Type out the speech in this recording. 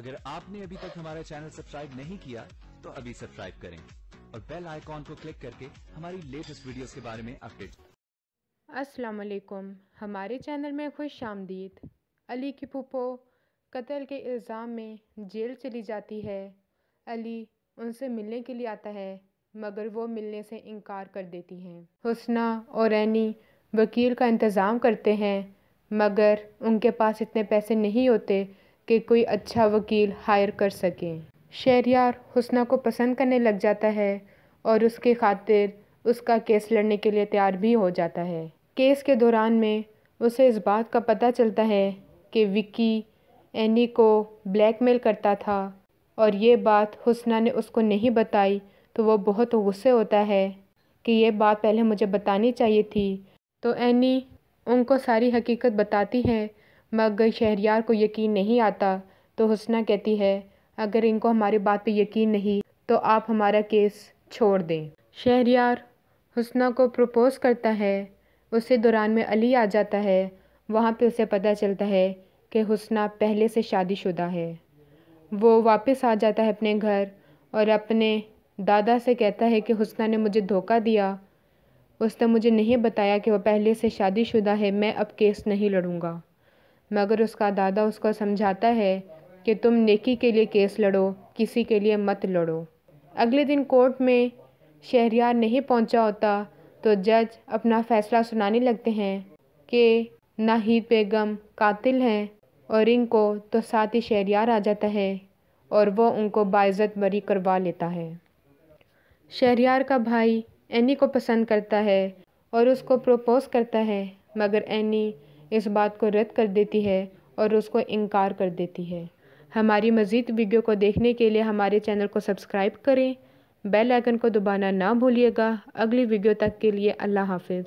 अगर आपने अभी तक हमारा चैनल सब्सक्राइब नहीं किया तो अभी सब्सक्राइब करें और बेल आइकॉन को क्लिक करके हमारी लेटेस्ट वीडियोस के बारे में अपडेट। अस्सलाम वालेकुम, हमारे चैनल में खुश आमदीद। अली की फूफो कत्ल के इल्ज़ाम में जेल चली जाती है। अली उनसे मिलने के लिए आता है मगर वो मिलने से इनकार कर देती हैं। हुस्ना और एनी वकील का इंतज़ाम करते हैं मगर उनके पास इतने पैसे नहीं होते कि कोई अच्छा वकील हायर कर सकें। शहरयार हुस्ना को पसंद करने लग जाता है और उसके खातिर उसका केस लड़ने के लिए तैयार भी हो जाता है। केस के दौरान में उसे इस बात का पता चलता है कि विक्की एनी को ब्लैकमेल करता था और ये बात हुस्ना ने उसको नहीं बताई तो वो बहुत गुस्से होता है कि ये बात पहले मुझे बतानी चाहिए थी। तो एनी उनको सारी हकीकत बताती है मगर शहरयार को यकीन नहीं आता। तो हुस्ना कहती है अगर इनको हमारी बात पे यकीन नहीं तो आप हमारा केस छोड़ दें। शहरयार हुस्ना को प्रपोज़ करता है। उसी दौरान में अली आ जाता है। वहाँ पे उसे पता चलता है कि हुस्ना पहले से शादीशुदा है। वो वापस आ जाता है अपने घर और अपने दादा से कहता है कि हुस्ना ने मुझे धोखा दिया, उसने मुझे नहीं बताया कि वो पहले से शादीशुदा है, मैं अब केस नहीं लड़ूंगा। मगर उसका दादा उसको समझाता है कि तुम नेकी के लिए केस लड़ो, किसी के लिए मत लड़ो। अगले दिन कोर्ट में शहरयार नहीं पहुंचा होता तो जज अपना फ़ैसला सुनाने लगते हैं कि नाहिद बेगम कातिल हैं और इनको तो साथ ही शहरयार आ जाता है और वो उनको बाइज़्ज़त बरी करवा लेता है। शहरयार का भाई एनी को पसंद करता है और उसको प्रपोज़ करता है मगर एनी इस बात को रद्द कर देती है और उसको इनकार कर देती है। हमारी मज़ीद वीडियो को देखने के लिए हमारे चैनल को सब्सक्राइब करें, बेल आइकन को दबाना ना भूलिएगा। अगली वीडियो तक के लिए अल्लाह हाफ़िज़।